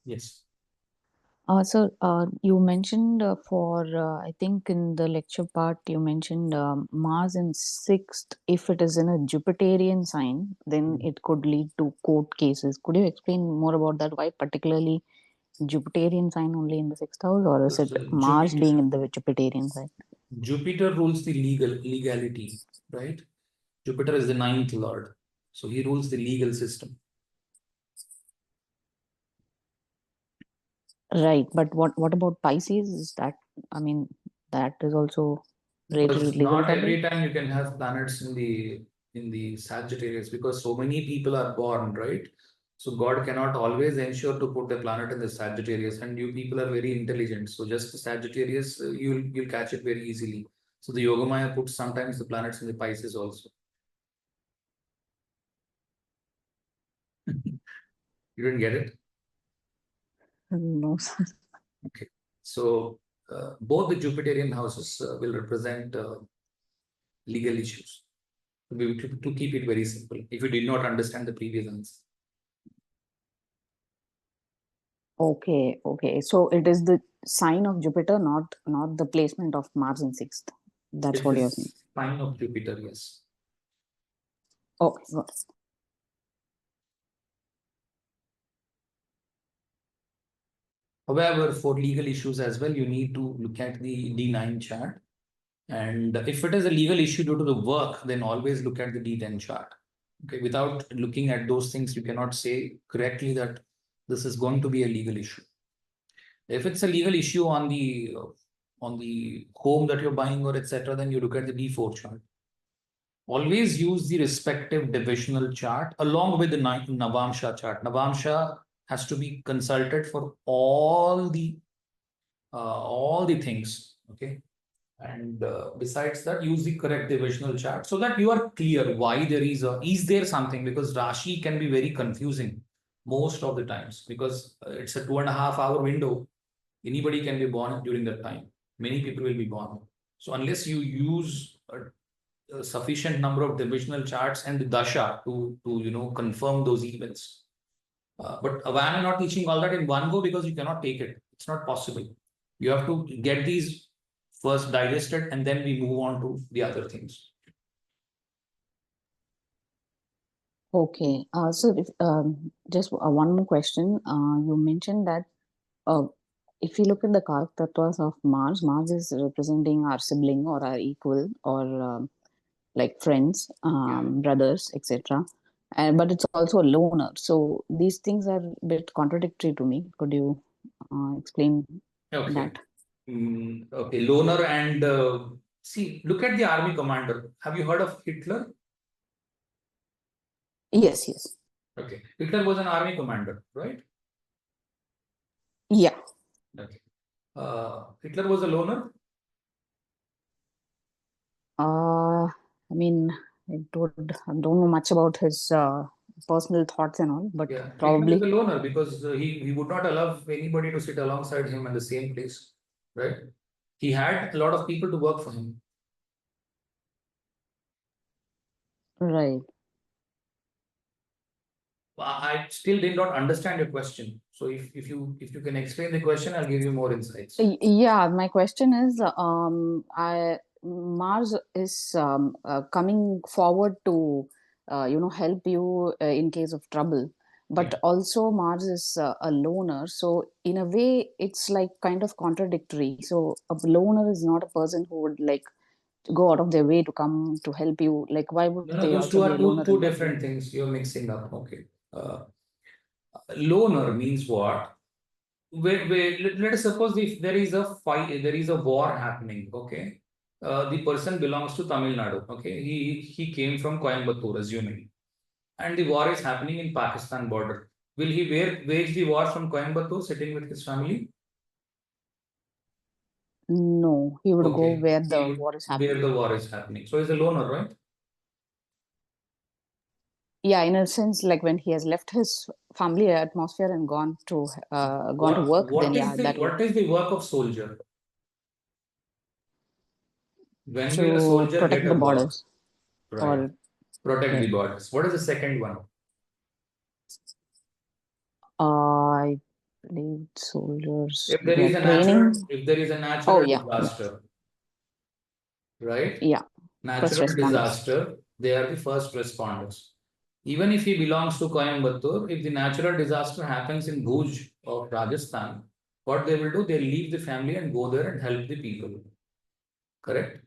Yes. You mentioned I think in the lecture part, you mentioned Mars in sixth. If it is in a Jupiterian sign, then it could lead to court cases. Could you explain more about that? Why particularly Jupiterian sign only in the sixth house, or is it So Mars being in the Jupiterian sign? Jupiter rules the legality, right? Jupiter is the ninth lord. So he rules the legal system. Right, but what about Pisces? Is that, I mean, that is also really Because legal not trouble? every time you can have planets in the Sagittarius, because so many people are born, right? So God cannot always ensure to put a planet in the Sagittarius, and you people are very intelligent. So just the Sagittarius, you'll catch it very easily. So the Yogamaya puts sometimes the planets in the Pisces also. You didn't get it? No. Okay. So both the Jupiterian houses will represent legal issues. To keep it very simple, if you did not understand the previous answer. Okay. So it is the sign of Jupiter, not the placement of Mars in sixth. That's It's what a you're saying. sign of Jupiter, yes. Okay, got it. However, for legal issues as well, you need to look at the D9 chart. And if it is a legal issue due to the work, then always look at the D10 chart. Okay, without looking at those things, you cannot say correctly that this is going to be a legal issue. If it's a legal issue on the home that you're buying or etc., then you look at the D4 chart. Always use the respective divisional chart along with the Navamsha chart. Navamsha has to be consulted for all the things. Okay. And besides that, use the correct divisional chart so that you are clear why is there something, because Rashi can be very confusing most of the times, because it's a 2.5 hour window. Anybody can be born during that time. Many people will be born. So unless you use a sufficient number of divisional charts and the dasha to confirm those events. But why am I not teaching all that in one go? Because you cannot take it. It's not possible. You have to get these first digested and then we move on to the other things. Okay. Just one more question. You mentioned that uh, if you look at the Karak Tattvas of Mars, Mars is representing our sibling or our equal or like friends, brothers, etc. And but it's also a loner. So these things are a bit contradictory to me. Could you explain Okay. that? Okay. Loner and see, look at the army commander. Have you heard of Hitler? Yes. Okay. Hitler was an army commander, right? Yeah. Okay. Hitler was a loner. I mean, I don't know much about his personal thoughts and all, but Yeah, Hitler is a probably. loner because he would not allow anybody to sit alongside him in the same place, right? He had a lot of people to work for him. Right. I still did not understand your question. So if you can explain the question, I'll give you more insights. Yeah, my question is, I Mars is coming forward to, help you in case of trouble, but Yeah. also Mars is a loner. So in a way, it's like kind of contradictory. So a loner is not a person who would like go out of their way to come to help you. Like, why would No, they those also two be are a loner two in that way? different things. You're mixing up. Okay. Uh, Loner means what? Let us suppose if there is a fight, there is a war happening. Okay. The person belongs to Tamil Nadu. Okay. He came from Coimbatore, assuming, and the war is happening in Pakistan border. Will he wage the war from Coimbatore, sitting with his family? No, he would go Okay. where He the would war is where happening. the war is happening. So he's a loner, right? Yeah, in a sense, like when he has left his family atmosphere and gone to work, then What yeah, is the that would what is the work of soldier? When will a to soldier protect get the a work? borders Right. or Protect the right. borders. What is the second one? I Lead soldiers. If there They is are a training. natural Yeah. disaster, right? Yeah. First Natural responders. disaster, they are the first responders. Even if he belongs to Coimbatore, if the natural disaster happens in Bhuj of Rajasthan, what they will do, they'll leave the family and go there and help the people. Correct?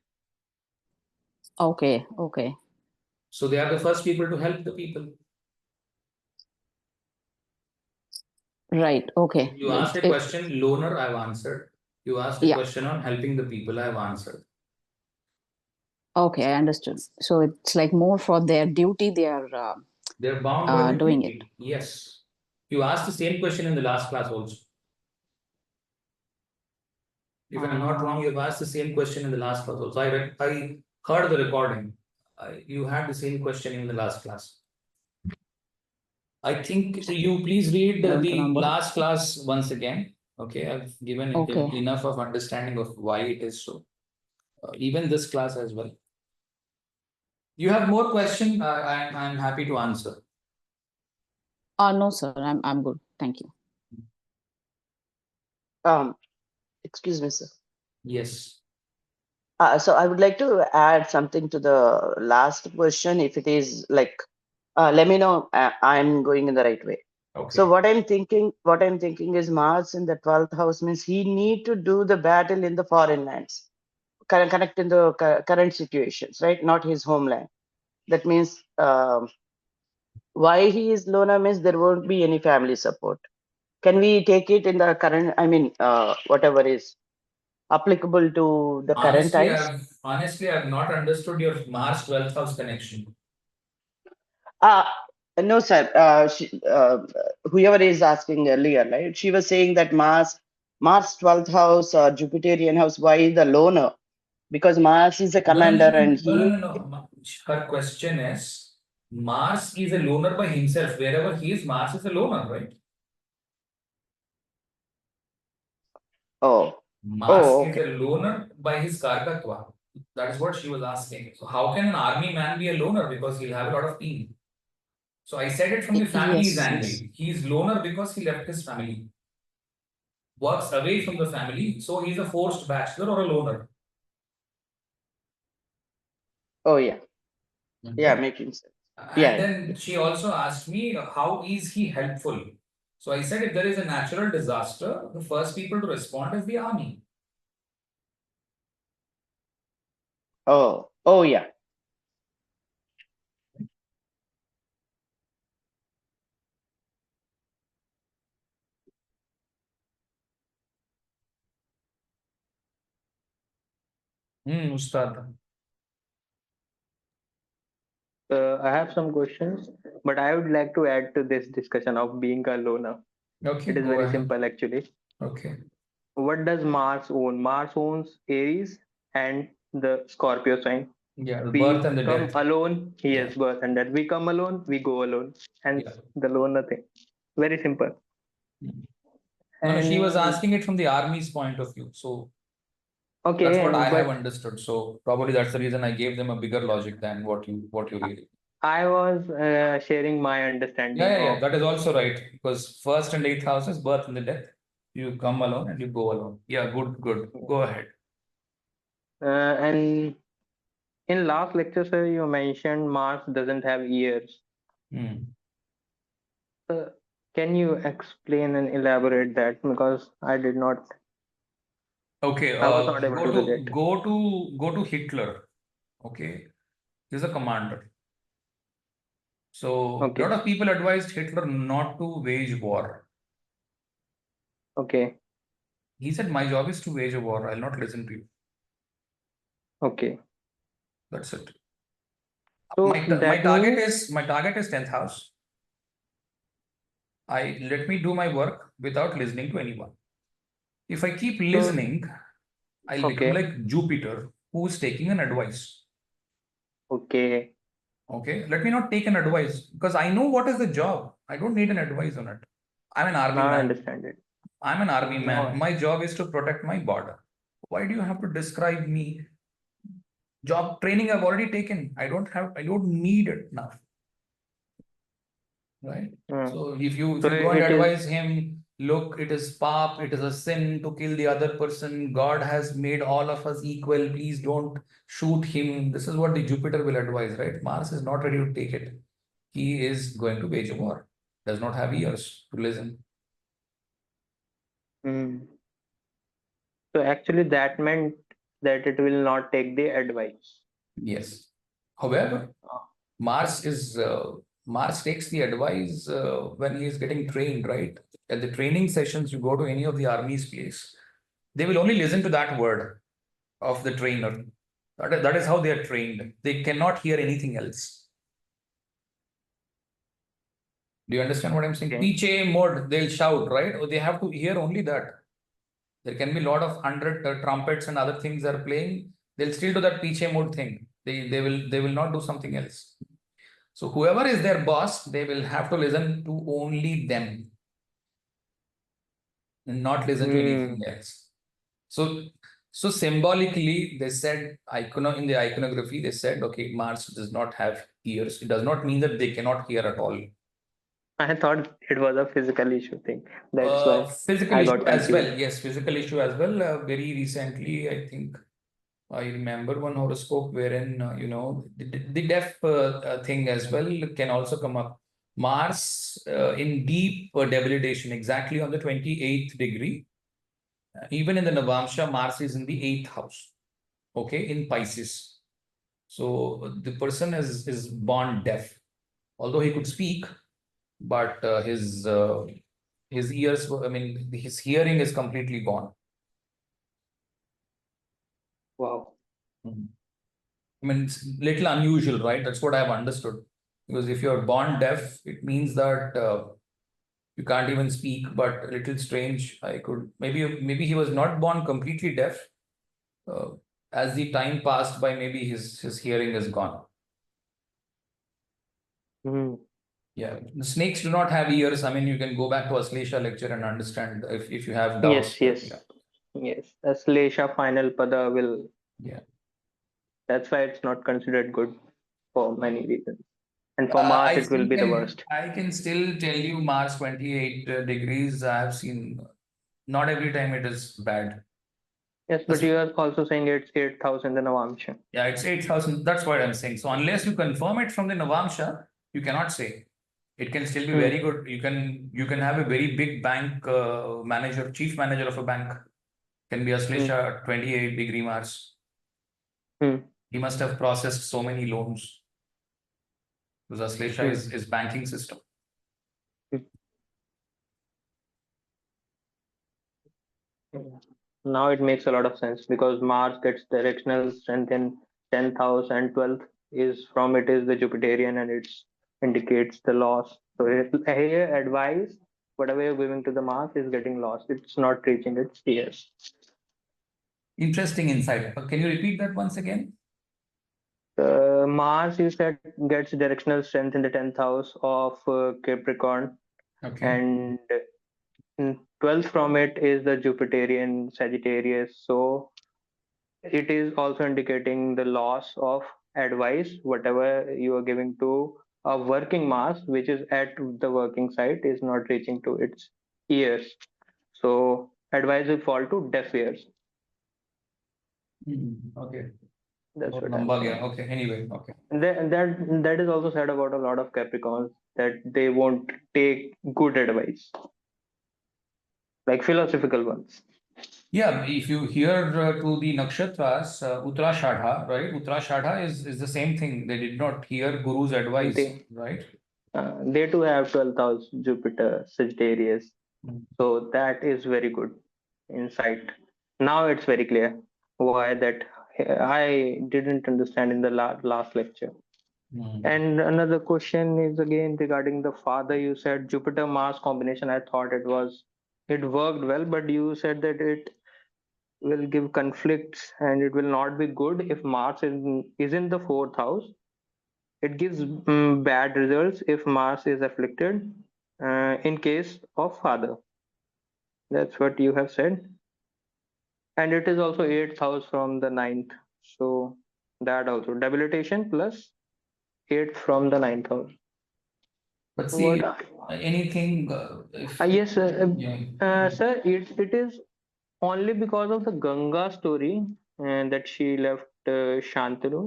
Okay. Okay. So they are the first people to help the people. Right. Okay. You asked a question, loner, I've answered. You asked a Yeah. question on helping the people, I've answered. Okay, I understood. So it's like more for their duty. They're bound by the doing it. duty. Yes. You asked the same question in the last class also. If I'm not wrong, you've asked the same question in the last class also. I heard the recording. You had the same question in the last class. I think you please read Don't the remember. last class once again. Okay, I've given Okay. enough of understanding of why it is so. Even this class as well. You have more question? I'm happy to answer. No, sir. I'm good. Thank you. Excuse me, sir. Yes. So I would like to add something to the last question. If it is like, let me know I'm going in the right way. Okay. So what I'm thinking is Mars in the 12th house means he need to do the battle in the foreign lands, connect in the current situations, right? Not his homeland. That means why he is loner means there won't be any family support. Can we take it in the current? I mean, whatever is applicable to the current times? Honestly, I've not understood your Mars 12th house connection. No, sir. Whoever is asking earlier, right? She was saying that Mars 12th house or Jupiterian house, why the loner? Because Mars is a commander and he needs. No. Her question is Mars is a loner by himself. Wherever he is, Mars is a loner, right? Oh, Mars is okay. a loner by his Karkatva. That is what she was asking. So, how can an army man be a loner? Because he'll have a lot of team. So, I said it from the family's Yes. angle. Yes. He's loner because he left his family, works away from the family. So, he's a forced bachelor or a loner. Oh, yeah. Okay. Yeah, making sense. And then she also asked me, how is he helpful? So I said, if there is a natural disaster, the first people to respond is the army. Oh, yeah. Ustad. I have some questions, but I would like to add to this discussion of being a loner. Okay, It is go very ahead. simple actually. Okay. What does Mars own? Mars owns Aries and the Scorpio sign. Yeah, the We birth and the come death. alone, Yeah. yes, birth and that. We come alone, we go alone. Hence Yeah. the loner thing. Very simple. No, she was And asking it from the army's point of view. So okay, that's what I have but understood. So probably that's the reason I gave them a bigger logic than what you really. I was sharing my understanding Yeah. of That is also right. Because first and eighth house is birth and the death. You come alone and you go alone. Yeah, good. Go ahead. and in last lecture, sir, you mentioned Mars doesn't have ears. Can you explain and elaborate that? Because I did not. Okay, I was not able to relate. go to Hitler. Okay, he's a commander. So a Okay. lot of people advised Hitler not to wage war. Okay. He said, "My job is to wage a war. I'll not listen to you." Okay. That's it. So My that target means is 10th house. Let me do my work without listening to anyone. If I keep listening, I'll become okay. like Jupiter, who is taking an advice. Okay. Okay, let me not take an advice because I know what is the job. I don't need an advice on it. I'm an army Now I man. understand it. I'm an army man. Now My job is to protect my border. Why do you have to describe me? Job training I've already taken. I don't need it now. Right? So if you so go and it advise is him look, it is pap, it is a sin to kill the other person. God has made all of us equal. Please don't shoot him. This is what the Jupiter will advise, right? Mars is not ready to take it. He is going to wage a war. Does not have ears to listen. Hmm. So actually, that meant that it will not take the advice. Yes. However, Mars takes the advice when he is getting trained, right? At the training sessions, you go to any of the army's place, they will only listen to that word of the trainer. That is how they are trained. They cannot hear anything else. Do you understand what I'm saying? Okay. Piche mode, they'll shout, right? Or they have to hear only that. There can be a lot of 100 trumpets and other things are playing. They'll still do that piche mode thing. They will not do something else. So whoever is their boss, they will have to listen to only them and not listen to anything else. So symbolically, they said in the iconography, they said, okay, Mars does not have ears. It does not mean that they cannot hear at all. I thought it was a physical issue thing. That's why Physical I issue got as well. confused. Yes, physical issue as well. Very recently, I think I remember one horoscope wherein the deaf thing as well can also come up. Mars in deep debilitation, exactly on the 28th degree. Even in the Navamsha, Mars is in the 8th house. Okay, in Pisces. So the person is born deaf, although he could speak, but his ears, I mean, his hearing is completely gone. Wow. I mean, it's little unusual, right? That's what I've understood. Because if you're born deaf, it means that you can't even speak, but a little strange. I could maybe he was not born completely deaf. Uh, as the time passed by, maybe his hearing is gone. Hmm. Yeah, the snakes do not have ears. I mean, you can go back to a Aslesha lecture and understand if you have doubts. Yes. Yeah, Yes. Aslesha final pada will. yeah. That's why it's not considered good for many reasons. And for Mars, it will be the worst. I can still tell you Mars 28 degrees. I have seen. Not every time it is bad. Yes, but you are also saying it's 8,000 in Navamsha. Yeah, it's 8,000. That's what I'm saying. So unless you confirm it from the Navamsha, you cannot say. It can still be very good. You can have a very big bank manager, chief manager of a bank, can be a Aslesha 28-degree Mars. He must have processed so many loans. Because Aslesha is banking system. Now it makes a lot of sense because Mars gets directional strength in 10th house and 12th is from it is the Jupiterian and it indicates the loss. So here advice, whatever you're giving to the Mars is getting lost. It's not reaching its ears. Interesting insight. Can you repeat that once again? Mars, you said, gets directional strength in the 10th house of Capricorn, Okay. and 12th from it is the Jupiterian Sagittarius. So it is also indicating the loss of advice, whatever you are giving to a working Mars, which is at the working site, is not reaching to its ears. So advice will fall to deaf ears. Okay. That's Or what I'm Lamba saying. gaya. Okay. Anyway. Okay. That is also said about a lot of Capricorns that they won't take good advice, like philosophical ones. Yeah, if you hear to the nakshatras, Uttarashadha, right? Uttarashadha is the same thing. They did not hear Guru's advice, They right? they too have 12th house Jupiter Sagittarius, so that is very good insight. Now it's very clear why that I didn't understand in the last lecture. And another question is again regarding the father. You said Jupiter Mars combination. I thought it worked well, but you said that it will give conflicts and it will not be good if Mars is in the fourth house. It gives bad results if Mars is afflicted in case of father. That's what you have said. And it is also eighth house from the ninth. So that also debilitation plus eighth from the ninth house. But see, What? anything, Yes, yeah. sir. It is only because of the Ganga story that she left Shantanu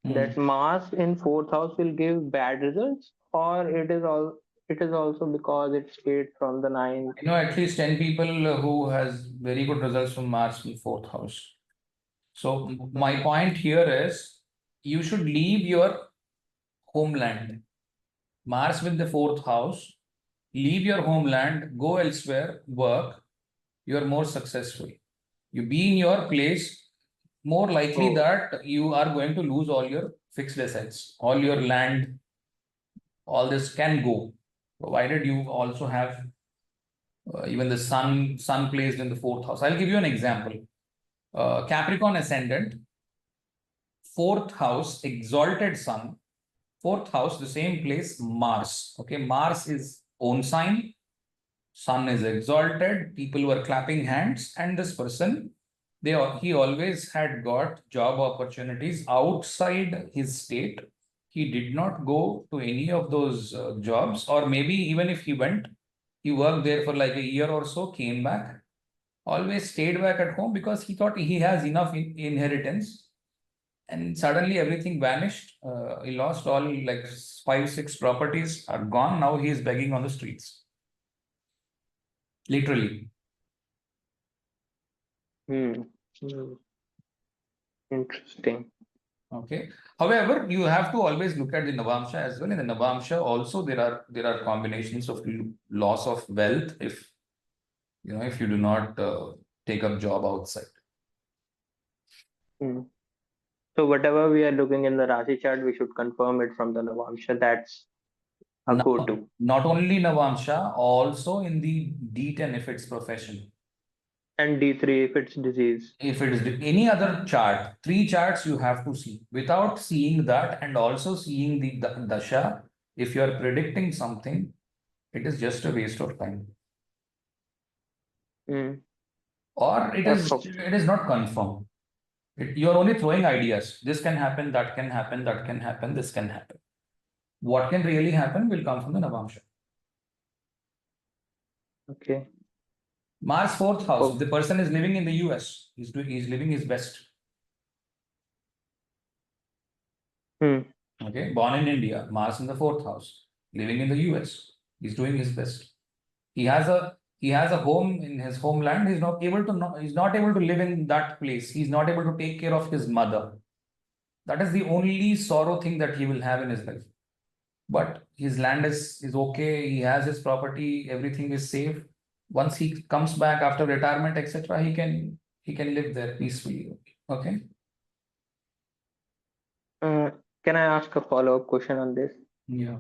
Hmm. that Mars in fourth house will give bad results, or it is also because it stayed from the ninth. At least 10 people who has very good results from Mars in fourth house. So my point here is you should leave your homeland. Mars with the fourth house, leave your homeland, go elsewhere, work, you are more successful. You be in your place, more likely Oh, that you are going to lose all your fixed assets, all your land, all this can go, provided you also have even the sun placed in the fourth house. I'll give you an example. Capricorn ascendant, fourth house, exalted sun, fourth house, the same place, Mars. Okay, Mars is own sign, sun is exalted, people were clapping hands, and this person, he always had got job opportunities outside his state. He did not go to any of those jobs, or maybe even if he went, he worked there for like a year or so, came back, always stayed back at home because he thought he has enough inheritance, and suddenly everything vanished. He lost all like 5, 6 properties are gone. Now he is begging on the streets, literally. hmm. Hmm. Interesting. Okay. However, you have to always look at the Navamsha as well. In the Navamsha, also there are combinations of loss of wealth if you do not take up job outside. Hmm. So whatever we are looking in the Rashi chart, we should confirm it from the Navamsha. That's a Now, go-to. not only Navamsha, also in the D10 if it's profession. And D3 if it's disease. If it is any other chart, 3 charts you have to see. Without seeing that and also seeing the dasha, if you are predicting something, it is just a waste of time. Hmm. Or it is not confirmed. You're only throwing ideas. This can happen, that can happen, that can happen, this can happen. What can really happen will come from the Navamsha. Okay. Mars fourth house. If Oh. the person is living in the US, he's living his best. Hmm. Okay, born in India, Mars in the fourth house, living in the US, he's doing his best. He has a home in his homeland. He's not able to live in that place. He's not able to take care of his mother. That is the only sorrow thing that he will have in his life. But his land is okay. He has his property. Everything is safe. Once he comes back after retirement, etc., he can live there peacefully. Okay. Uh, can I ask a follow-up question on this? Yeah.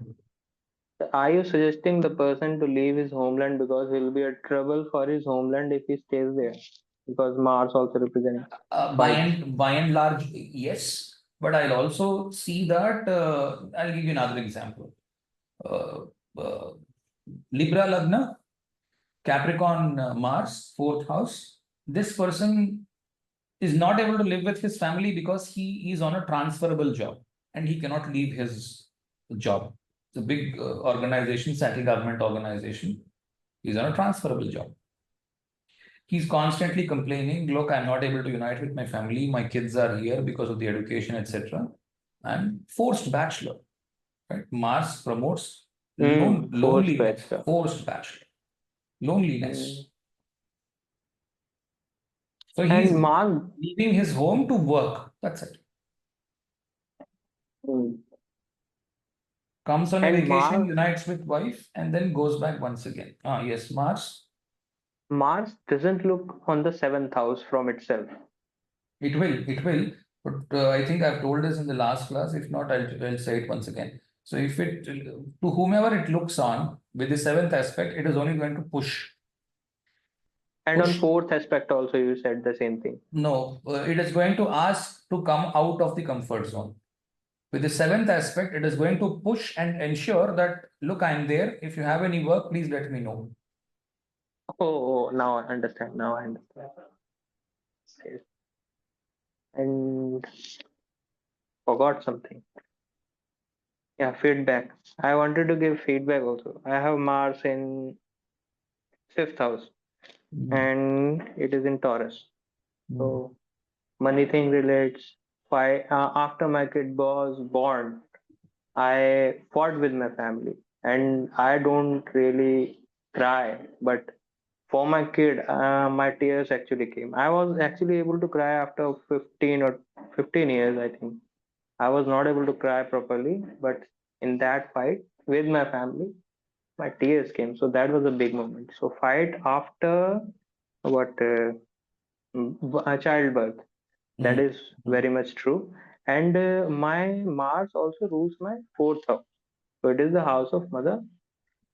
Are you suggesting the person to leave his homeland because he'll be a trouble for his homeland if he stays there? Because Mars also represents By fights. and large, yes. But I'll also see that. I'll give you another example. Uh, uh, Libra Lagna, Capricorn Mars, fourth house. This person is not able to live with his family because he is on a transferable job and he cannot leave his job. It's a big organization, central government organization. He's on a transferable job. He's constantly complaining, look, I'm not able to unite with my family. My kids are here because of the education, etc. I'm forced bachelor. Right? Mars promotes Forced loneliness, bachelor. forced bachelor, Hmm. loneliness. So he's And Mars. leaving his home to work. That's it. Hmm. Comes on a And vacation, Mars. unites with wife, and then goes back once again. Yes, Mars. Mars doesn't look on the seventh house from itself. It will. But I think I've told this in the last class. If not, I'll say it once again. So if to whomever it looks on with the seventh aspect, it is only going to push. And on fourth aspect also, you said the same thing. No, it is going to ask to come out of the comfort zone. With the seventh aspect, it is going to push and ensure that, look, I'm there. If you have any work, please let me know. Now I understand. Now I understand. Okay. And forgot something. Yeah, feedback. I wanted to give feedback also. I have Mars in fifth house and it is in Taurus. So money thing relates. After my kid was born, I fought with my family, and I don't really cry, but for my kid, my tears actually came. I was actually able to cry after 15 years, I think. I was not able to cry properly, but in that fight with my family, my tears came. So that was a big moment. So fight after what childbirth. That is very much true. And my Mars also rules my fourth house. So it is the house of mother.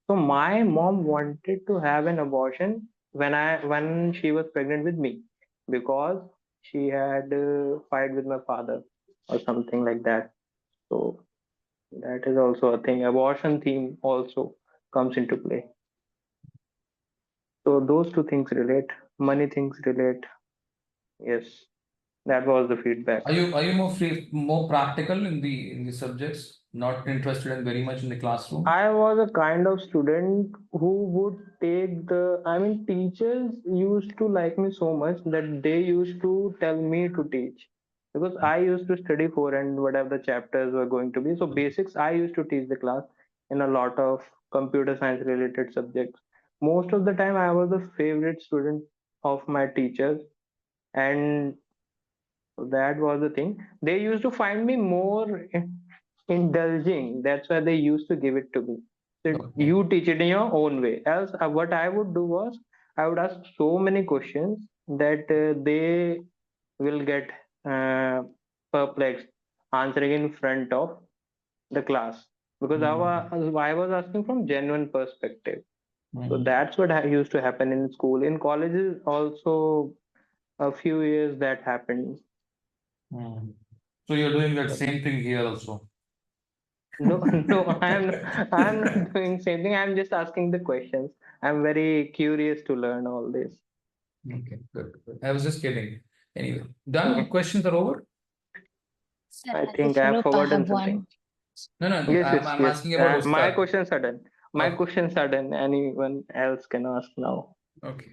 So my mom wanted to have an abortion when she was pregnant with me because she had fight with my father or something like that. So that is also a thing. Abortion theme also comes into play. So those two things relate. Money things relate. Yes, that was the feedback. Are you more practical in the subjects, not interested in very much in the classroom? I was a kind of student who would take I mean, teachers used to like me so much that they used to tell me to teach because I used to study for and whatever the chapters were going to be. So, basics, I used to teach the class in a lot of computer science related subjects. Most of the time, I was the favorite student of my teachers, and that was the thing. They used to find me more indulging. That's why they used to give it to me. So Okay. you teach it in your own way. Else, what I would do was I would ask so many questions that they will get uh, perplexed answering in front of the class because I was asking from genuine perspective. So that's what used to happen in school. In colleges, also a few years that happened. So you're doing that same thing here also. No, no, I'm not doing same thing. I'm just asking the questions. I'm very curious to learn all this. Okay, good. I was just kidding. Anyway, done. Okay. Questions are over. Sir, I as a think I have follow-up, I forgotten have something. one. No, Yes, yes, I'm yes. asking about My Ustad. questions are done. My Oh. questions are done. Anyone else can ask now. Okay.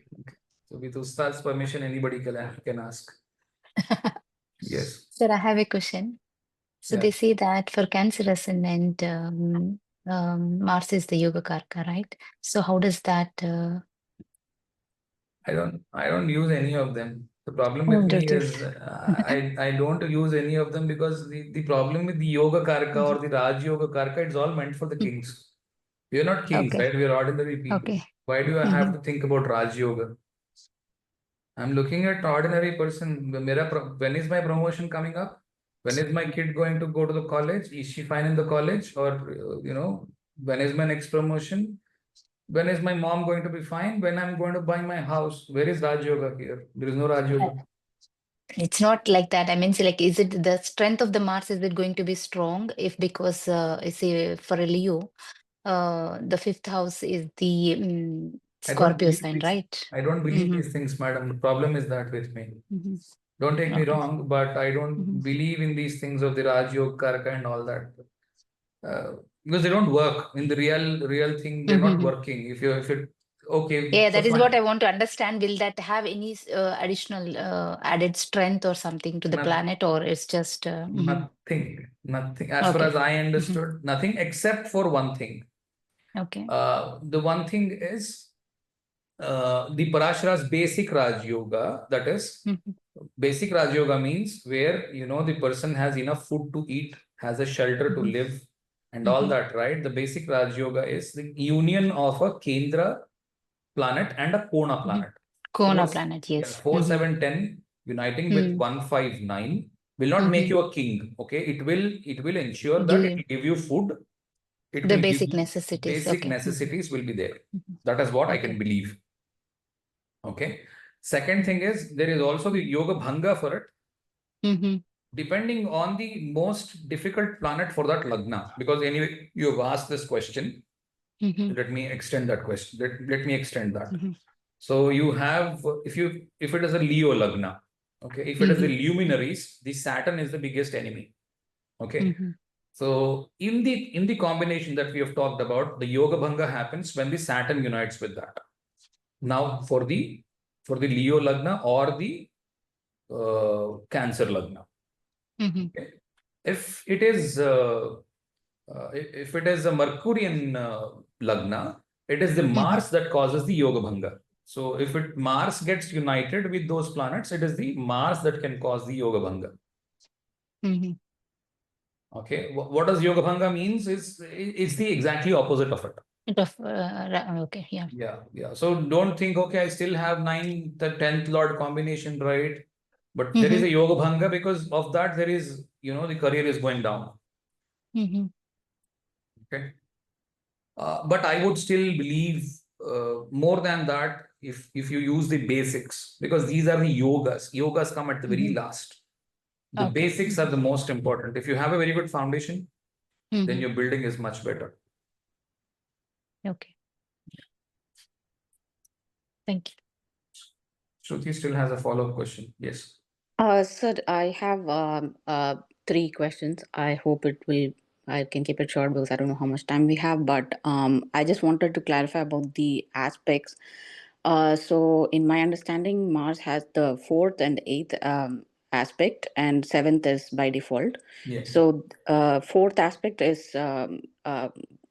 So with Ustad's permission, anybody can ask. Yes. Sir, I have a question. So Yeah. they say that for Cancer ascendant, Mars is the Yoga Karka, right? So how does that? I don't use any of them. The problem Oh, with me don't you? is I don't use any of them because the problem with the Yoga Karka or the Raj Yoga Karka, it's all meant for the kings. We are not kings, Okay. right? We are ordinary people. Okay. Why do I have to think about Raj Yoga? I'm looking at ordinary person. When is my promotion coming up? When is my kid going to go to the college? Is she fine in the college? Or, when is my next promotion? When is my mom going to be fine? When I'm going to buy my house? Where is Raj Yoga here? There is no Raj Yoga. It's not like that. I mean, say like, is it the strength of the Mars? Is it going to be strong? If because, say for a Leo, the fifth house is the Scorpio sign, right? I don't believe these things, madam. The problem is that with me. Don't take me Okay. wrong, but I don't believe in these things of the Raj Yoga, Karka and all that. Because they don't work in the real thing. They're not working. If it okay. Yeah, So that is fine. what I want to understand. Will that have any additional added strength or something to the planet, or it's just Nothing. As far as I understood, nothing except for one thing. Okay. The one thing is the Parashara's basic Raj Yoga. That is, basic Raj Yoga means where the person has enough food to eat, has a shelter to live, and all that, right? The basic Raj Yoga is the union of a Kendra planet and a Kona planet. Kona planet, yes. 4, 7, 10 uniting with 1, 5, 9 will not make you a king. Okay, it will ensure that it will give you food. It The will give basic you necessities. basic Okay. necessities will be there. That is what I can believe. Okay. Second thing is there is also the Yoga Bhanga for it. Depending on the most difficult planet for that Lagna. Because anyway, you have asked this question. Let me extend that question. Let me extend that. So you have, if it is a Leo Lagna, okay, if it is the luminaries, the Saturn is the biggest enemy. Okay. So in the combination that we have talked about, the Yoga Bhanga happens when the Saturn unites with that. Now for the Leo Lagna or the Cancer Lagna. Mhm. Okay. If it is a Mercurian Lagna, it is the Mars that causes the Yoga Bhanga. So if Mars gets united with those planets, it is the Mars that can cause the Yoga Bhanga. Mhm. Okay, what does Yoga Bhanga means is it's the exactly opposite of it. Okay, yeah. Yeah. So don't think, okay, I still have 9th, the 10th Lord combination, right? But there is a Yoga Bhanga because of that. There is, the career is going down. Okay. But I would still believe more than that if you use the basics, because these are the yogas. Yogas come at the very last. The Okay. basics are the most important. If you have a very good foundation, then your building is much better. Okay. Thank you. Shruti still has a follow-up question. Yes. Sir, I have 3 questions. I hope I can keep it short because I don't know how much time we have, but I just wanted to clarify about the aspects. So in my understanding, Mars has the 4th and 8th aspect, and 7th is by default. Yeah. So 4th aspect is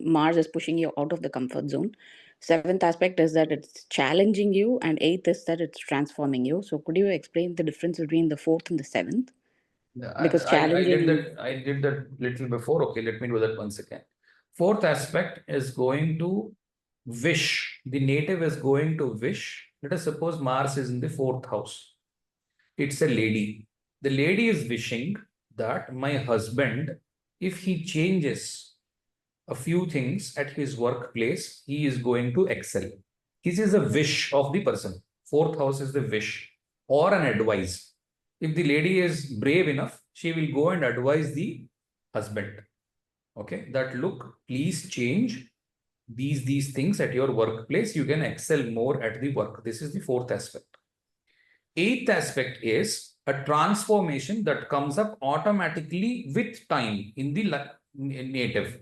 Mars is pushing you out of the comfort zone. 7th aspect is that it's challenging you, and 8th is that it's transforming you. So could you explain the difference between the 4th and the 7th? Yeah, Because I did challenging. that. I did that little before. Okay, let me do that once again. 4th aspect is going to wish. The native is going to wish. Let us suppose Mars is in the 4th house. It's a lady. The lady is wishing that my husband, if he changes a few things at his workplace, he is going to excel. This is a wish of the person. 4th house is the wish or an advice. If the lady is brave enough, she will go and advise the husband. Okay, that look, please change these things at your workplace. You can excel more at the work. This is the 4th aspect. 8th aspect is a transformation that comes up automatically with time in the native,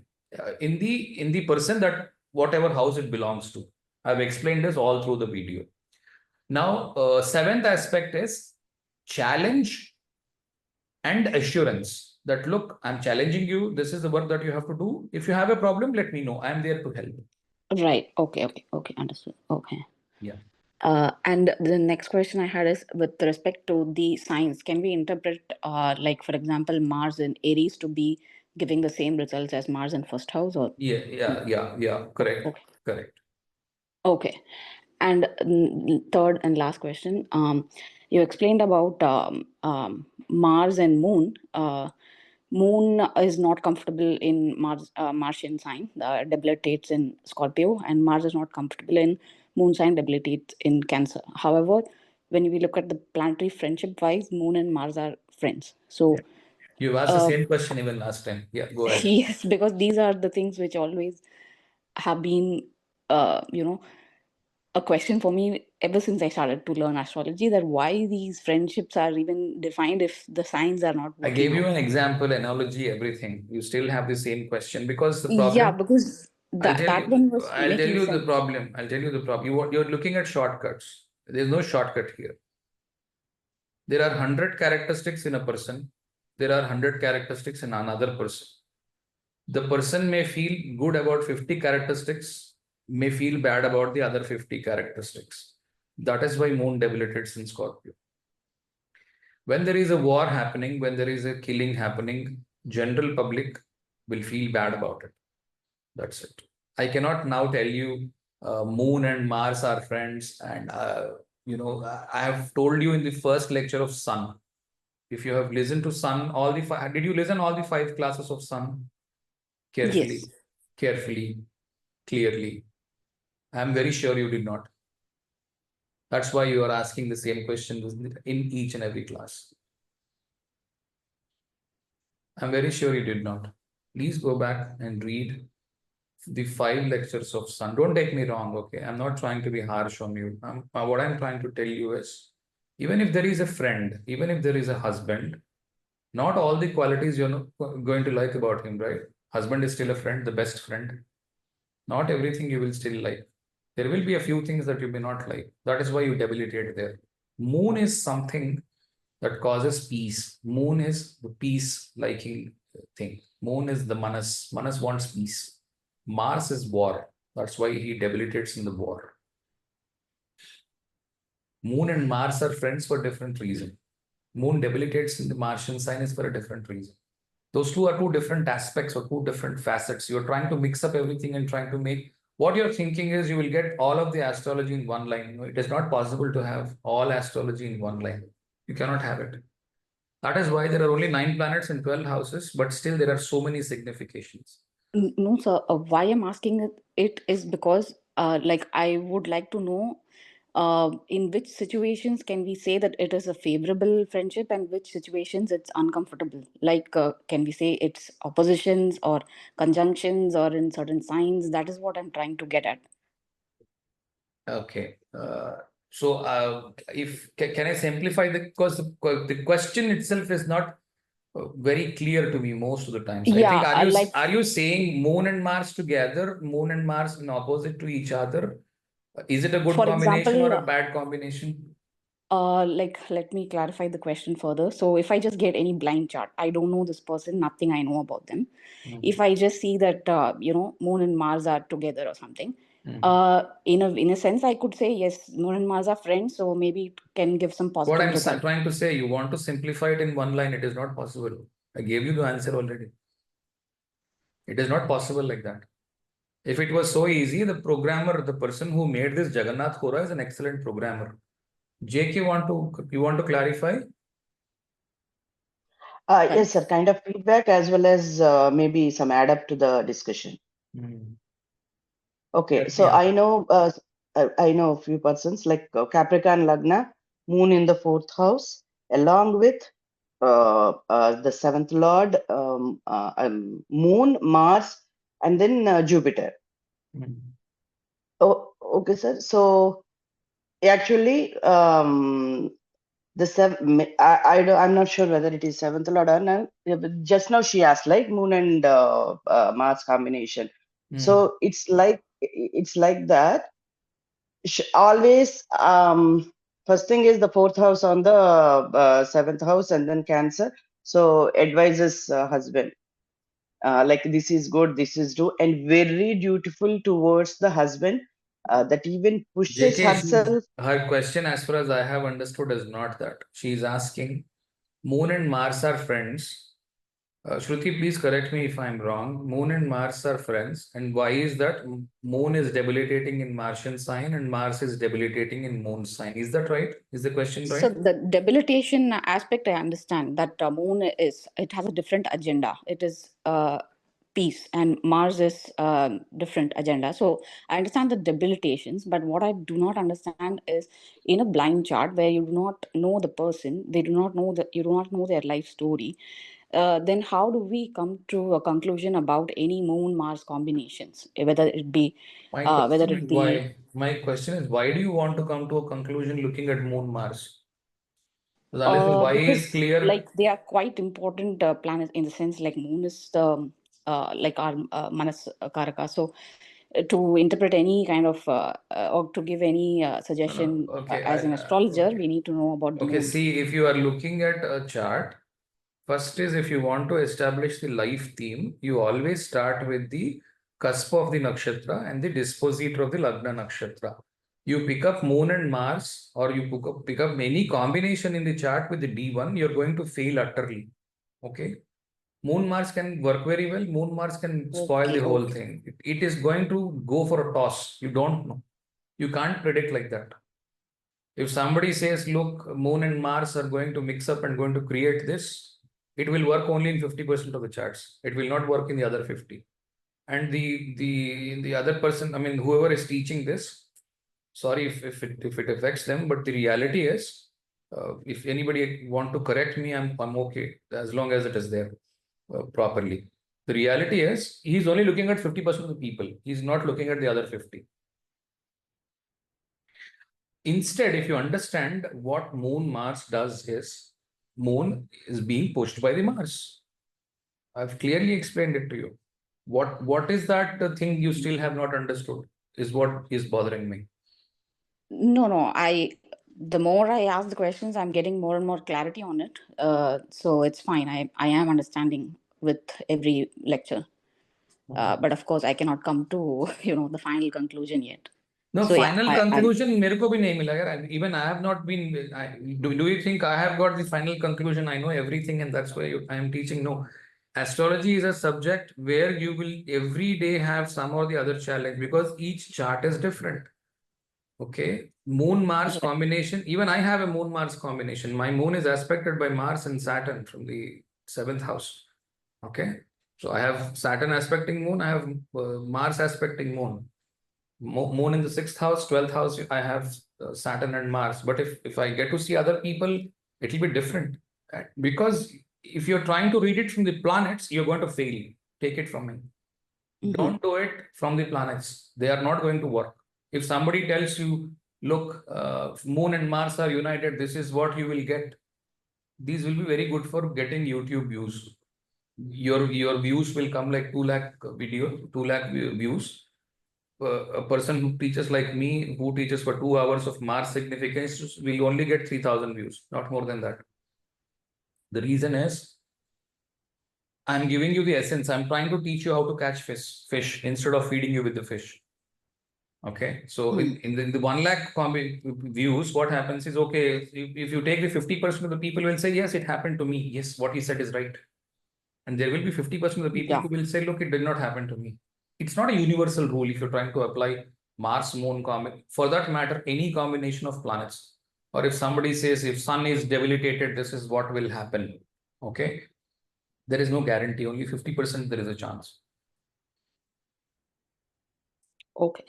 in the person, that whatever house it belongs to. I've explained this all through the video. Now, 7th aspect is challenge and assurance, that look, I'm challenging you. This is the work that you have to do. If you have a problem, let me know. I'm there to help. Right. Okay. Understood. Okay. Yeah. And the next question I had is with respect to the signs, can we interpret, like, for example, Mars in Aries to be giving the same results as Mars in first house? Or Yeah. Correct. Okay. And third and last question, you explained about Mars and Moon. Moon is not comfortable in Martian sign, debilitates in Scorpio, and Mars is not comfortable in Moon sign, debilitates in Cancer. However, when we look at the planetary friendship wise, Moon and Mars are friends. So You asked the same question even last time. Yeah, go ahead. yes, because these are the things which always have been, a question for me ever since I started to learn astrology, that why these friendships are even defined if the signs are not I working gave you out. an example, analogy, everything. You still have the same question because the Yeah, problem. because that one was I'll tell making you the sense. problem. You're looking at shortcuts. There's no shortcut here. There are 100 characteristics in a person. There are 100 characteristics in another person. The person may feel good about 50 characteristics, may feel bad about the other 50 characteristics. That is why moon debilitates in Scorpio. When there is a war happening, when there is a killing happening, general public will feel bad about it. That's it. I cannot now tell you Moon and Mars are friends. And, I have told you in the first lecture of Sun. If you have listened to Sun, did you listen all the 5 classes of Sun? Carefully, Yes. clearly. I'm very sure you did not. That's why you are asking the same question in each and every class. I'm very sure you did not. Please go back and read the 5 lectures of Sun. Don't take me wrong, okay? I'm not trying to be harsh on you. What I'm trying to tell you is, even if there is a friend, even if there is a husband, Not all the qualities you're not going to like about him, right? Husband is still a friend, the best friend. Not everything you will still like. There will be a few things that you may not like. That is why you debilitate there. Moon is something that causes peace. Moon is the peace liking thing. Moon is the Manas. Manas wants peace. Mars is war. That's why he debilitates in the war. Moon and Mars are friends for different reasons. Moon debilitates in the Martian sign is for a different reason. Those two are two different aspects or two different facets. You're trying to mix up everything and trying to make what you're thinking is you will get all of the astrology in one line. No, it is not possible to have all astrology in one line. You cannot have it. That is why there are only 9 planets in 12 houses, but still there are so many significations. No, sir. Why I'm asking it is because, like, I would like to know, in which situations can we say that it is a favorable friendship, and which situations it's uncomfortable? Like, can we say it's oppositions or conjunctions or in certain signs? That is what I'm trying to get at. Okay. Can I simplify because the question itself is not very clear to me most of the time. So I think Yeah, like, are you saying Moon and Mars together, Moon and Mars in opposite to each other? Is it a good for combination or example, a bad combination? like, let me clarify the question further. So if I just get any blind chart, I don't know this person, nothing I know about them. If I just see that, Moon and Mars are together or something, in a sense, I could say, yes, Moon and Mars are friends, so maybe it can give some What positive I'm result. trying to say, you want to simplify it in one line, it is not possible. I gave you the answer already. It is not possible like that. If it was so easy, the programmer, the person who made this Jagannath Hora is an excellent programmer. Jake, you want to clarify? Yes, sir. Kind of feedback as well as maybe some add up to the discussion. Okay, Help me so out. I know a few persons like Capricorn Lagna, Moon in the 4th house, along with the 7th Lord, Moon, Mars, and then Jupiter. Oh, okay, sir. So actually, I'm not sure whether it is 7th Lord or not. Yeah, but just now she asked like Moon and Mars combination. So it's like that. Always, first thing is the 4th house on the 7th house, and then Cancer. So advises husband like this is good, this is do, and very dutiful towards the husband, that even pushes herself. Her question, as far as I have understood, is not that. She's asking, Moon and Mars are friends. Shruti, please correct me if I'm wrong. Moon and Mars are friends. And why is that? Moon is debilitating in Martian sign and Mars is debilitating in Moon sign. Is that right? Is the question So right? the debilitation aspect, I understand that Moon it has a different agenda. It is peace, and Mars is different agenda. So I understand the debilitations, but what I do not understand is in a blind chart where you do not know the person, you do not know their life story. Then how do we come to a conclusion about any Moon Mars combinations, whether it be My question is why do you want to come to a conclusion looking at Moon Mars? Why is because clear. like they are quite important planets in the sense like Moon is the like our Manas Karaka. So to interpret any kind of or to give any suggestion Okay, as an astrologer, we need to know about the okay. Moon. See, if you are looking at a chart, first is if you want to establish the life theme, you always start with the cusp of the nakshatra and the dispositor of the Lagna nakshatra. You pick up Moon and Mars, or you pick up any combination in the chart with the D1, you're going to fail utterly. Okay. Moon Mars can work very well. Moon Mars can spoil the whole thing. It is going to go for a toss. You don't know. You can't predict like that. If somebody says, look, Moon and Mars are going to mix up and going to create this, it will work only in 50% of the charts. It will not work in the other 50. And the other person, I mean, whoever is teaching this, sorry if it affects them, but the reality is, if anybody want to correct me, I'm okay as long as it is there properly. The reality is he's only looking at 50% of the people. He's not looking at the other 50. Instead, if you understand what Moon Mars does is, moon is being pushed by the Mars. I've clearly explained it to you. What is that thing you still have not understood is what is bothering me. No. The more I ask the questions, I'm getting more and more clarity on it. So it's fine. I am understanding with every lecture. But of course, I cannot come to the final conclusion yet. No, So yeah, final conclusion मेरे को भी नहीं मिला यार. Even I have not been. Do you think I have got the final conclusion? I know everything, and that's why I am teaching. No, astrology is a subject where you will every day have some or the other challenge because each chart is different. Okay, Moon Mars Right. combination. Even I have a Moon Mars combination. My Moon is aspected by Mars and Saturn from the 7th house. Okay, so I have Saturn aspecting Moon. I have Mars aspecting Moon. Moon in the 6th house, 12th house, I have Saturn and Mars. But if I get to see other people, it will be different. Because if you're trying to read it from the planets, you're going to fail. Take it from me. Don't do it from the planets. They are not going to work. If somebody tells you, look, Moon and Mars are united, this is what you will get. These will be very good for getting YouTube views. Your views will come like 2 lakh video, 2 lakh views. A person who teaches like me, who teaches for 2 hours of Mars significance, will only get 3,000 views, not more than that. The reason is, I'm giving you the essence. I'm trying to teach you how to catch fish instead of feeding you with the fish. Okay, so in the 1 lakh views, what happens is, okay, if you take the 50% of the people will say, yes, it happened to me. Yes, what he said is right. And there will be 50% of the people who will say, look, it did not happen to me. It's not a universal rule if you're trying to apply Mars, Moon, for that matter, any combination of planets. Or if somebody says, if Sun is debilitated, this is what will happen. Okay. There is no guarantee, only 50% there is a chance. Okay.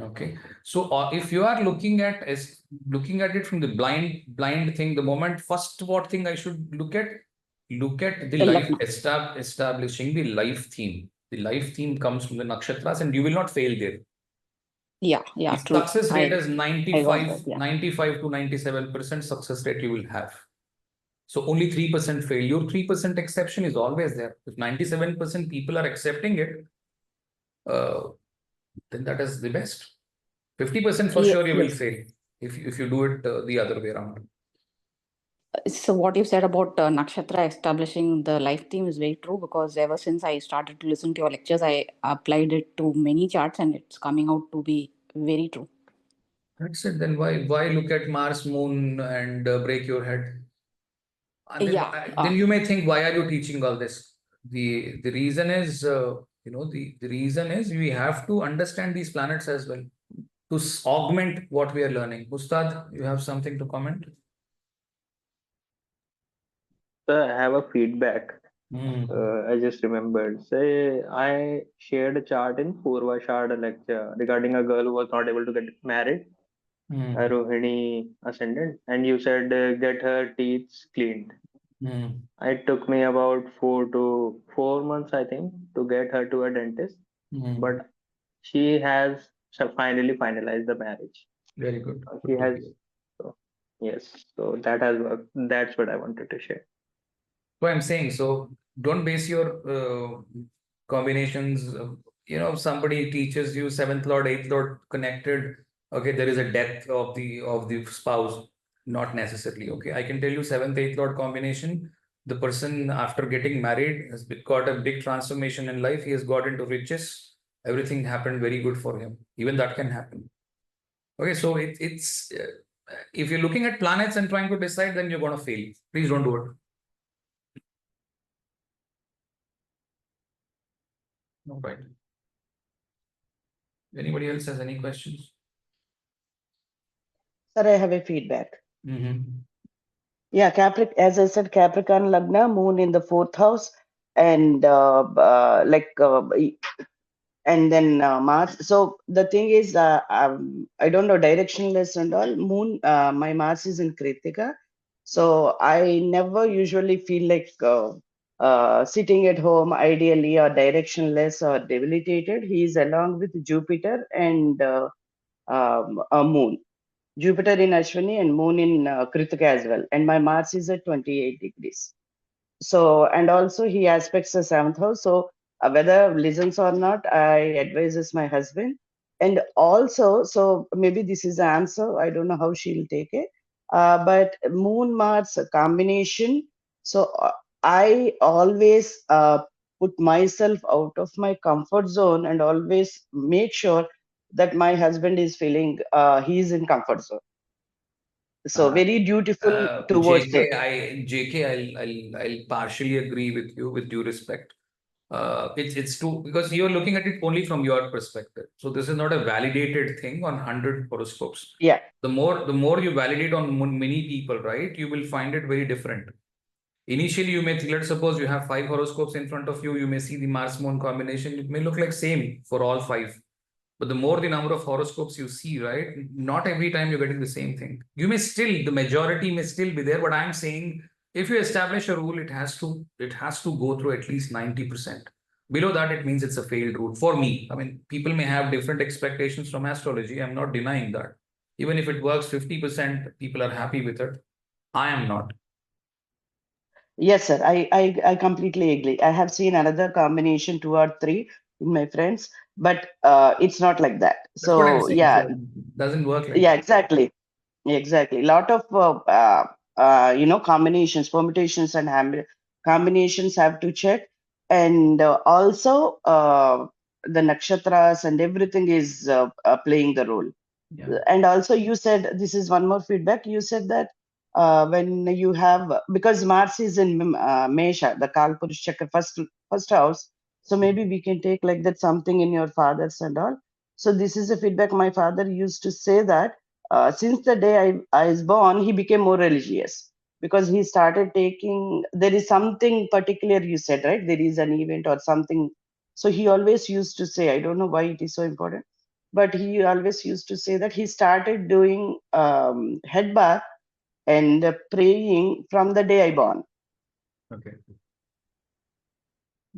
Okay. So if you are looking at it from the blind thing, the moment, first what thing I should look at the life establishing the life theme. The life theme comes from the nakshatras and you will not fail there. Yeah, The true. success rate is 95 that, to 97% success rate you will have. So only 3% fail. Your 3% exception is always there. If 97% people are accepting it, then that is the best. 50% for sure you will fail if you do it the other way around. So what you said about nakshatra establishing the life theme is very true, because ever since I started to listen to your lectures, I applied it to many charts and it's coming out to be very true. That's it. Then why look at Mars, Moon and break your head? And then you may think, why are you teaching all this? The reason is, the reason is we have to understand these planets as well to augment what we are learning. Ustad, you have something to comment? So I have a feedback. I just remembered. Say, I shared a chart in Purva Shada lecture regarding a girl who was not able to get married, a Rohini ascendant, and you said get her teeth cleaned. It took me about 4 months, I think, to get her to a dentist, but she has finally finalized the marriage. Very good. She has, so, yes, so that has worked. That's what I wanted to share. So I'm saying, so don't base your combinations. Somebody teaches you 7th lord, 8th lord connected. Okay, there is a death of the spouse. Not necessarily. Okay, I can tell you 7th, 8th lord combination. The person after getting married has got a big transformation in life. He has got into riches. Everything happened very good for him. Even that can happen. Okay, so it's if you're looking at planets and trying to decide, then you're going to fail. Please don't do it. All right. Anybody else has any questions? Sir, I have a feedback. Mm-hmm. Yeah, as I said, Capricorn Lagna, Moon in the 4th house, and and then Mars. So the thing is, I don't know directionless and all. Moon, my Mars is in Kritika, so I never usually feel like sitting at home ideally or directionless or debilitated. He is along with Jupiter and a Moon. Jupiter in Ashwini and Moon in Kritika as well. And my Mars is at 28 degrees. So, and also he aspects the seventh house. So, whether listens or not, I advises my husband. And also, so maybe this is the answer. I don't know how she'll take it. But Moon Mars combination. So, I always put myself out of my comfort zone and always make sure that my husband is feeling he's in comfort zone. So, very dutiful towards the. I'll partially agree with you with due respect. It's true because you're looking at it only from your perspective. So this is not a validated thing on 100 horoscopes. Yeah. The more you validate on many people, right, you will find it very different. Initially, you may, let's suppose you have 5 horoscopes in front of you, you may see the Mars Moon combination. It may look like same for all 5. But the more the number of horoscopes you see, right, not every time you're getting the same thing. You may still, the majority may still be there, but I'm saying if you establish a rule, it has to go through at least 90%. Below that, it means it's a failed rule. For me, I mean, people may have different expectations from astrology. I'm not denying that. Even if it works 50%, people are happy with it. I am not. Yes, sir. I completely agree. I have seen another combination, 2 or 3 in my friends, but it's not like that. That's what I'm So saying. yeah, So it doesn't work like yeah, that. exactly, exactly. Lot of combinations, permutations, and combinations have to check, and also the nakshatras and everything is playing the role. Yeah. And also you said, this is one more feedback, you said that when you have, because Mars is in Mesha, the Kalpurush Chakra, first house, so maybe we can take like that something in your father's and all. So this is a feedback. My father used to say that since the day I was born, he became more religious because he started taking, there is something particular you said, right? There is an event or something. So he always used to say, I don't know why it is so important, but he always used to say that he started doing head bath and praying from the day I born. Okay.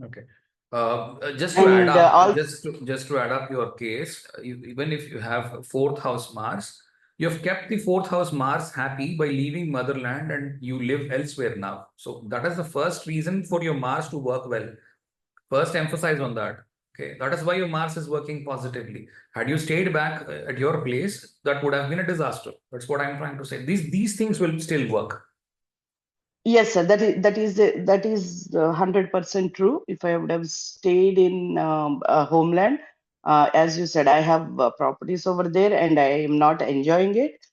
Okay. Just to And add up, also, just to add up your case, even if you have 4th house Mars, you have kept the 4th house Mars happy by leaving motherland and you live elsewhere now. So that is the first reason for your Mars to work well. First emphasize on that. Okay, that is why your Mars is working positively. Had you stayed back at your place, that would have been a disaster. That's what I'm trying to say. These things will still work. yes, sir, that is 100% true. If I would have stayed in homeland, as you said, I have properties over there, and I am not enjoying it.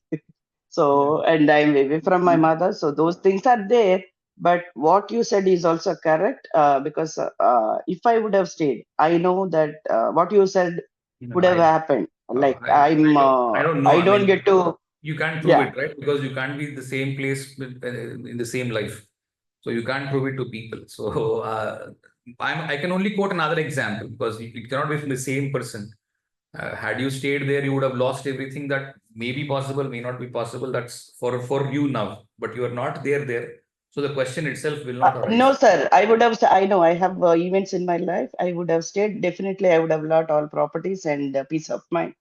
So, and I'm away from my mother. So those things are there. But what you said is also correct, because if I would have stayed, I know that what you said would have happened. Like I don't know. I I don't mean, get to, you can't prove yeah. it, right? Because you can't be in the same place in the same life. So you can't prove it to people. So I can only quote another example because it cannot be from the same person. Had you stayed there, you would have lost everything that may be possible, may not be possible. That's for you now, but you are not there. So the question itself will not No, arise. sir. I would have. I know I have events in my life. I would have stayed. Definitely, I would have lost all properties and peace of mind,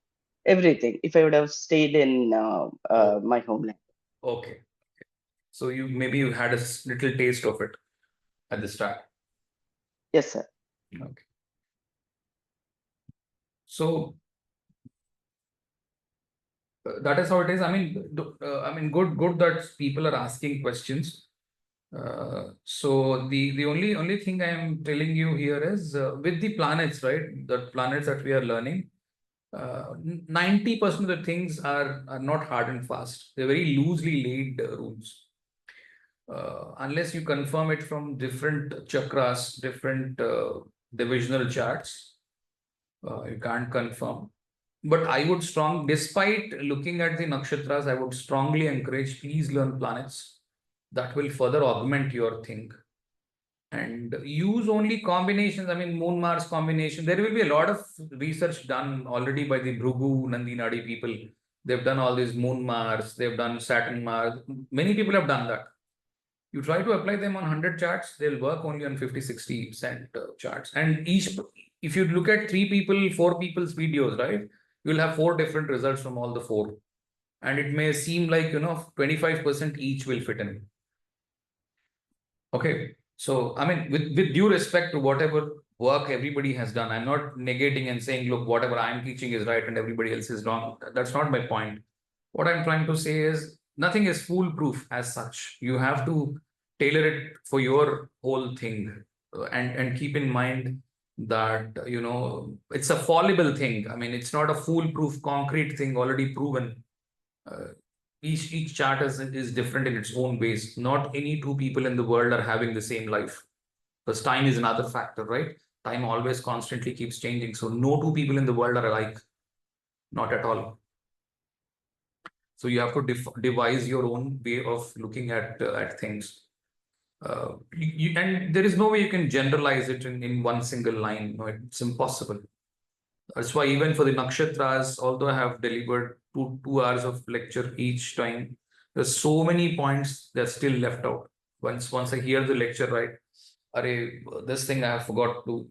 everything. If I would have stayed in Oh, my homeland. okay. So you had a little taste of it at the start. Yes, sir. Okay. So that is how it is. I mean, good that people are asking questions. So the only thing I am telling you here is with the planets, right? The planets that we are learning, 90% of the things are not hard and fast. They're very loosely laid rules. Unless you confirm it from different chakras, different divisional charts, you can't confirm. But I would despite looking at the nakshatras, I would strongly encourage, please learn planets. That will further augment your thing. And use only combinations. I mean, Moon Mars combination. There will be a lot of research done already by the Bhrugu Nandi Nadi people. They've done all these Moon Mars, they've done Saturn Mars. Many people have done that. You try to apply them on 100 charts, they'll work only on 50-60% charts. And if you look at 4 people's videos, right, you'll have 4 different results from all the 4. and it may seem like, 25% each will fit in. Okay. So, I mean, with due respect to whatever work everybody has done, I'm not negating and saying, look, whatever I'm teaching is right and everybody else is wrong. That's not my point. What I'm trying to say is nothing is foolproof as such. You have to tailor it for your whole thing, and keep in mind that, it's a fallible thing. I mean, it's not a foolproof concrete thing already proven. Each chart is different in its own ways. Not any two people in the world are having the same life, because time is another factor, right? Time always constantly keeps changing. So no two people in the world are alike, not at all. So you have to devise your own way of looking at things. And there is no way you can generalize it in one single line. No, it's impossible. That's why even for the nakshatras, although I have delivered 2 hours of lecture each time, there's so many points that's still left out. Once I hear the lecture, right, this thing I have forgot to,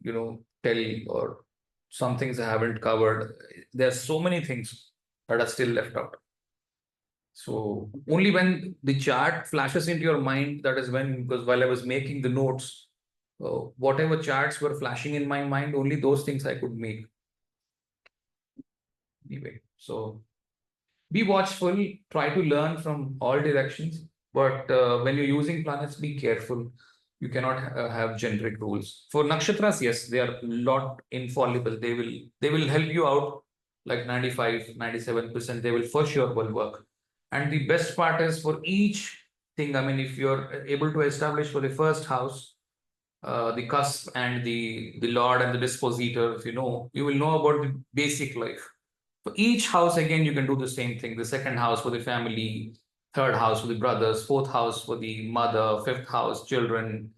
tell, or some things I haven't covered. There's so many things that are still left out. So only when the chart flashes into your mind, that is when, because while I was making the notes, whatever charts were flashing in my mind, only those things I could make. Anyway, so be watchful, try to learn from all directions, but when you're using planets, be careful. You cannot have generic rules. For nakshatras, yes, they are not infallible. They will help you out like 95, 97%. They will for sure will work. And the best part is for each thing, I mean, if you're able to establish for the first house, the cusp and the Lord and the dispositor, you will know about the basic life. For each house, again, you can do the same thing. The second house for the family, third house for the brothers, fourth house for the mother, fifth house, children,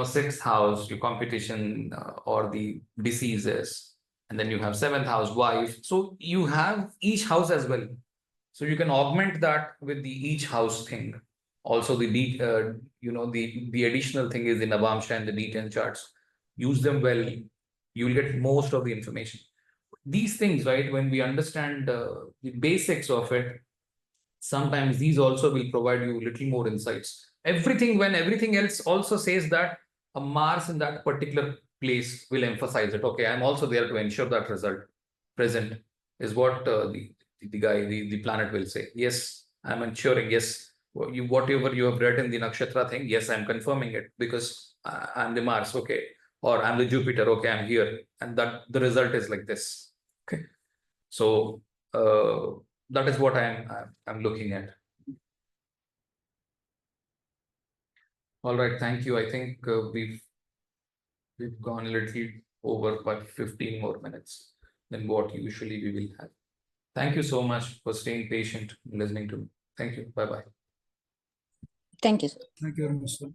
sixth house, your competition or the diseases. And then you have seventh house, wife. So you have each house as well. So you can augment that with the each house thing. Also, the additional thing is the Navamsha and the D10 charts. Use them well. You will get most of the information. These things, right, when we understand the basics of it, sometimes these also will provide you a little more insights. When everything else also says that a Mars in that particular place will emphasize it. Okay, I'm also there to ensure that result present is what the planet will say. Yes, I'm ensuring. Yes, whatever you have read in the nakshatra thing, yes, I'm confirming it because I'm the Mars. Okay, or I'm the Jupiter. Okay, I'm here, and that the result is like this. Okay, so that is what I'm looking at. All right, thank you. I think we've gone a little over by 15 more minutes than what usually we will have. Thank you so much for staying patient and listening to me. Thank you. Bye-bye. Thank you, sir. Thank you very much, sir.